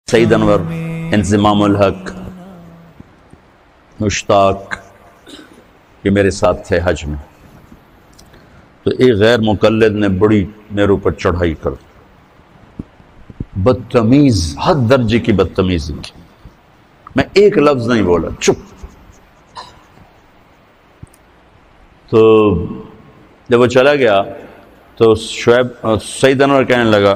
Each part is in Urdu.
سعید انور، انضمام الحق، مشتاق، یہ میرے ساتھ تھے حج میں. تو ایک غیر مقلد نے بڑی میرے اوپر چڑھائی کر، بدتمیز، حد درجے کی بدتمیزی کی. میں ایک لفظ نہیں بولا، چپ. تو جب وہ چلا گیا تو سعید انور کہنے لگا،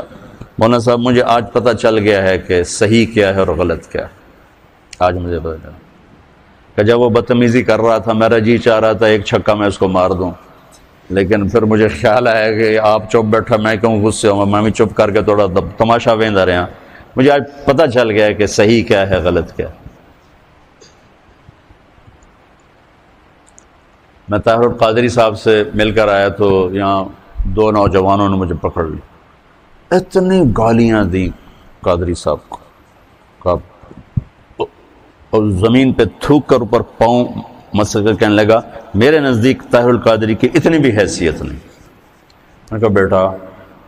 مولانا صاحب مجھے آج پتہ چل گیا ہے کہ صحیح کیا ہے اور غلط کیا ہے. آج مجھے پتہ چلا کہ جب وہ بدتمیزی کر رہا تھا میرا جی چاہ رہا تھا ایک چھکا میں اس کو مار دوں، لیکن پھر مجھے خیال آیا کہ آپ چپ بیٹھا میں کیوں غصے ہوں گا، میں بھی چپ کر کے تھوڑا تماشا ویندا رہا. مجھے آج پتہ چل گیا ہے کہ صحیح کیا ہے غلط کیا ہے. میں طاہر القادری صاحب سے مل کر آیا تو یہاں دو نوجوانوں نے مجھے پکڑ لی، اتنی گالیاں دی قادری صاحب کو، اور زمین پہ تھوک کر اوپر پاؤں مسل کر کہنے لگا میرے نزدیک طاہر القادری کی اتنی بھی حیثیت نہیں. میں کہا بیٹا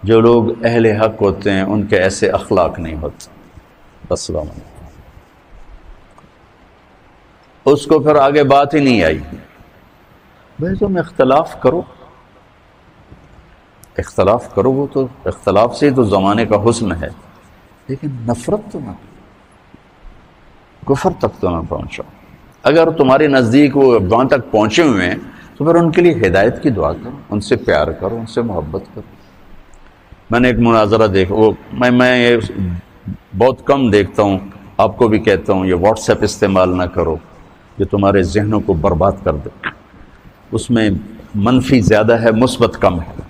جو لوگ اہل حق ہوتے ہیں ان کے ایسے اخلاق نہیں ہوتے. السلام علیکم. اس کو پھر آگے بات ہی نہیں آئی. بھائی تم اختلاف کرو، اختلاف کرو، وہ تو اختلاف سے ہی تو زمانے کا حسن ہے، لیکن نفرت تو نہ، کفر تک تو نہ پہنچو. اگر تمہارے نزدیک وہ وہاں تک پہنچے ہوئے ہیں تو پھر ان کے لیے ہدایت کی دعا کرو، ان سے پیار کرو، ان سے محبت کرو. میں نے ایک مناظرہ دیکھا، وہ میں یہ بہت کم دیکھتا ہوں، آپ کو بھی کہتا ہوں یہ واٹس ایپ استعمال نہ کرو، یہ تمہارے ذہنوں کو برباد کر دے. اس میں منفی زیادہ ہے، مثبت کم ہے.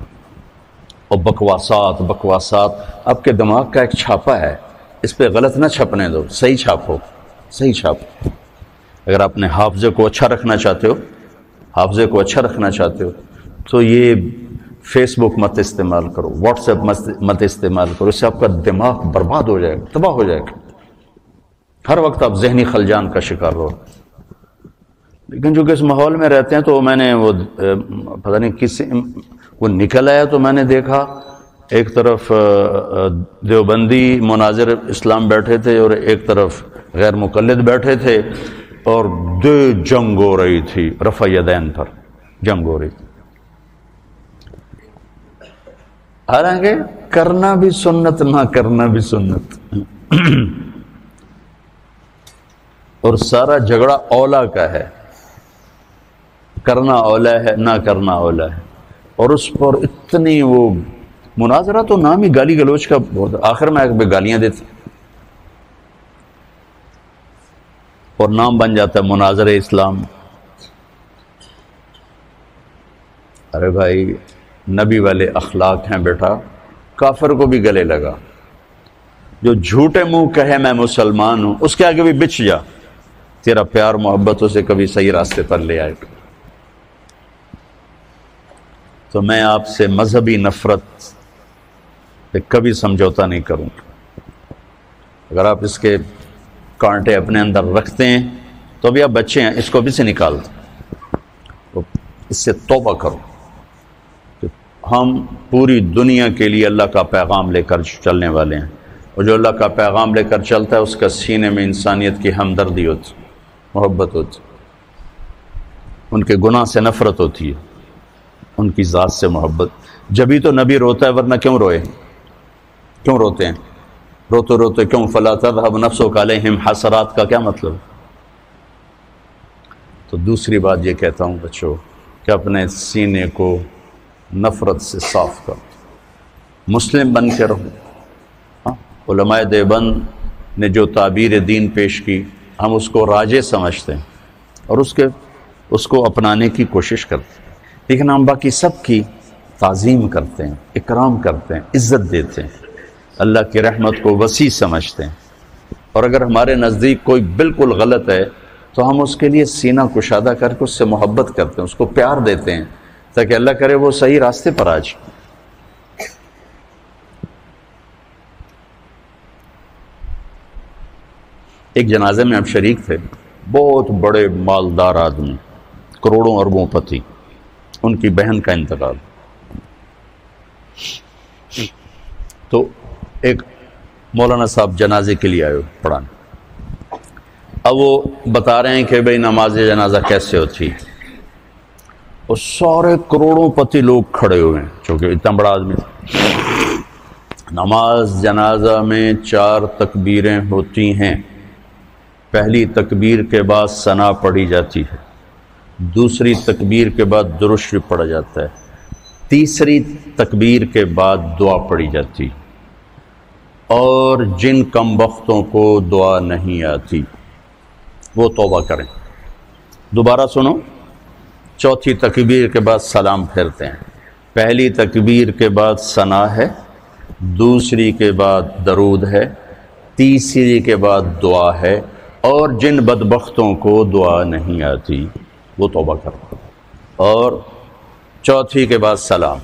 اور بکواسات آپ کے دماغ کا ایک چھاپا ہے، اس پہ غلط نہ چھپنے دو، صحیح چھاپو، صحیح چھاپو. اگر آپ نے حافظے کو اچھا رکھنا چاہتے ہو تو یہ فیس بک مت استعمال کرو، واٹس ایپ مت استعمال کرو، اس سے آپ کا دماغ برباد ہو جائے گا، تباہ ہو جائے گا. ہر وقت آپ ذہنی خلجان کا شکار ہو. لیکن جو کہ اس ماحول میں رہتے ہیں تو میں نے وہ پتہ نہیں کسی وہ نکل آیا تو میں نے دیکھا ایک طرف دیوبندی مناظر اسلام بیٹھے تھے اور ایک طرف غیر مقلد بیٹھے تھے، اور جنگ ہو رہی تھی، رفع یدین پر جنگ ہو رہی تھی. حالانکہ کرنا بھی سنت، نہ کرنا بھی سنت. اور سارا جھگڑا اولا کا ہے، کرنا اولا ہے، نہ کرنا اولا ہے. اور اس پر اتنی وہ مناظرہ تو نام ہی گالی گلوچ کا بہت، آخر میں آ کے گالیاں دیتے اور نام بن جاتا ہے مناظر اسلام. ارے بھائی نبی والے اخلاق ہیں بیٹا، کافر کو بھی گلے لگا. جو جھوٹے منہ کہے میں مسلمان ہوں اس کے آگے بھی بچ جا، تیرا پیار محبت اسے کبھی صحیح راستے پر لے آئے گا. تو میں آپ سے مذہبی نفرت پہ کبھی سمجھوتا نہیں کروں. اگر آپ اس کے کانٹے اپنے اندر رکھتے ہیں تو ابھی آپ بچے ہیں، اس کو بھی سے نکال دو، اس سے توبہ کرو. کہ ہم پوری دنیا کے لیے اللہ کا پیغام لے کر چلنے والے ہیں، اور جو اللہ کا پیغام لے کر چلتا ہے اس کا سینے میں انسانیت کی ہمدردی ہوتی، محبت ہوتی، ان کے گناہ سے نفرت ہوتی ہے، ان کی ذات سے محبت. جبھی تو نبی روتا ہے، ورنہ کیوں روئے؟ کیوں روتے ہیں؟ روتے روتے کیوں؟ فلا تذهب نفسك علیہم حسرات کا کیا مطلب؟ تو دوسری بات یہ کہتا ہوں بچوں کہ اپنے سینے کو نفرت سے صاف کرو، مسلم بن کے رہو. علماء دیوبند نے جو تعبیر دین پیش کی ہم اس کو راجے سمجھتے ہیں اور اس کو اپنانے کی کوشش کرتے ہیں، لیکن ہم باقی سب کی تعظیم کرتے ہیں، اکرام کرتے ہیں، عزت دیتے ہیں، اللہ کی رحمت کو وسیع سمجھتے ہیں. اور اگر ہمارے نزدیک کوئی بالکل غلط ہے تو ہم اس کے لیے سینہ کشادہ کر کے اس سے محبت کرتے ہیں، اس کو پیار دیتے ہیں تاکہ اللہ کرے وہ صحیح راستے پر آ جائے. ایک جنازے میں ہم شریک تھے، بہت بڑے مالدار آدمی، کروڑوں اربوں پتی، ان کی بہن کا انتقال. تو ایک مولانا صاحب جنازے کے لیے آئے پڑھانے. اب وہ بتا رہے ہیں کہ بھئی نماز جنازہ کیسے ہوتی. اور سارے کروڑوں پتی لوگ کھڑے ہوئے ہیں چونکہ اتنا بڑا آدمی تھا. نماز جنازہ میں 4 تکبیریں ہوتی ہیں. پہلی تکبیر کے بعد ثنا پڑھی جاتی ہے، دوسری تکبیر کے بعد درود شریف پڑھا جاتا ہے، تیسری تکبیر کے بعد دعا پڑھی جاتی. اور جن کم بختوں کو دعا نہیں آتی وہ توبہ کریں. دوبارہ سنو، چوتھی تکبیر کے بعد سلام پھیرتے ہیں. پہلی تکبیر کے بعد ثنا ہے، دوسری کے بعد درود ہے، تیسری کے بعد دعا ہے. اور جن بدبختوں کو دعا نہیں آتی وہ توبہ کریں. اور چوتھی کے بعد سلام.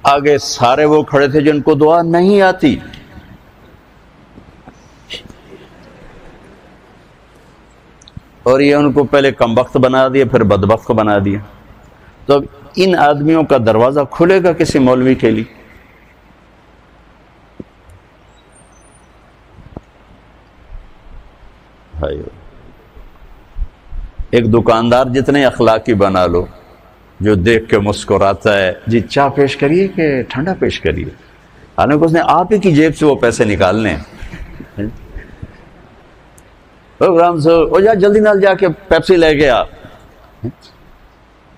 آگے سارے وہ کھڑے تھے جن کو دعا نہیں آتی. اور یہ ان کو پہلے کم بخت بنا دیا پھر بدبخت بنا دیا. تو اب ان آدمیوں کا دروازہ کھلے گا کسی مولوی کے لیے؟ ایک دکاندار جتنے اخلاقی بنا لو، جو دیکھ کے مسکراتا ہے، جی چائے پیش کریے کہ ٹھنڈا پیش کریے، حالانکہ اس نے آپ ہی کی جیب سے وہ پیسے نکالنے ہیں. پروگرام سے وہ جا جلدی نال جا کے پیپسی لے گیا،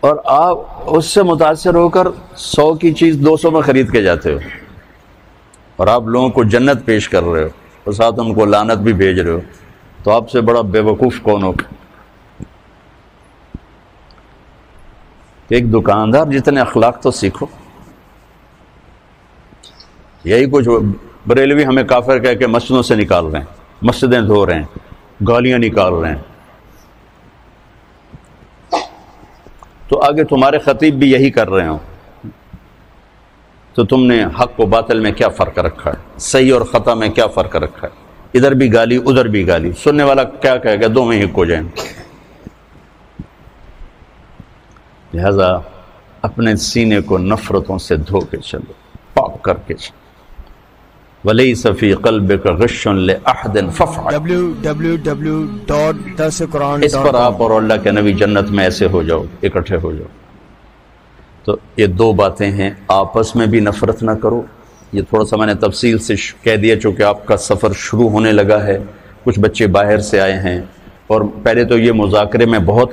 اور آپ اس سے متاثر ہو کر 100 کی چیز 200 میں خرید کے جاتے ہو، اور آپ لوگوں کو جنت پیش کر رہے ہو اور ساتھ ان کو لعنت بھی بھیج رہے ہو. تو آپ سے بڑا بے وقوف کون ہو؟ ایک دکاندار جتنے اخلاق تو سیکھو. یہی کچھ بریلوی ہمیں کافر کہہ کے مسجدوں سے نکال رہے ہیں، مسجدیں دھو رہے ہیں، گالیاں نکال رہے ہیں. تو آگے تمہارے خطیب بھی یہی کر رہے ہوں تو تم نے حق و باطل میں کیا فرق رکھا ہے، صحیح اور خطا میں کیا فرق رکھا ہے؟ ادھر بھی گالی ادھر بھی گالی، سننے والا کیا کہے گا؟ دو میں ہک ہو جائیں. لہذا اپنے سینے کو نفرتوں سے دھو کے چلو، پاک کر کے چلو. وَلَيْسَ فِي قَلْبِكَ غِشٌّ لِأَحَدٍ فَافْعَلْ. www.darsuquran.com. اس پر آپ اور اللہ کے نبی جنت میں ایسے ہو جاؤ، اکٹھے ہو جاؤ. تو یہ 2 باتیں ہیں. آپس میں بھی نفرت نہ کرو. یہ تھوڑا سا میں نے تفصیل سے کہہ دیا چونکہ آپ کا سفر شروع ہونے لگا ہے. کچھ بچے باہر سے آئے ہیں اور پہلے تو یہ مذاکرے میں بہت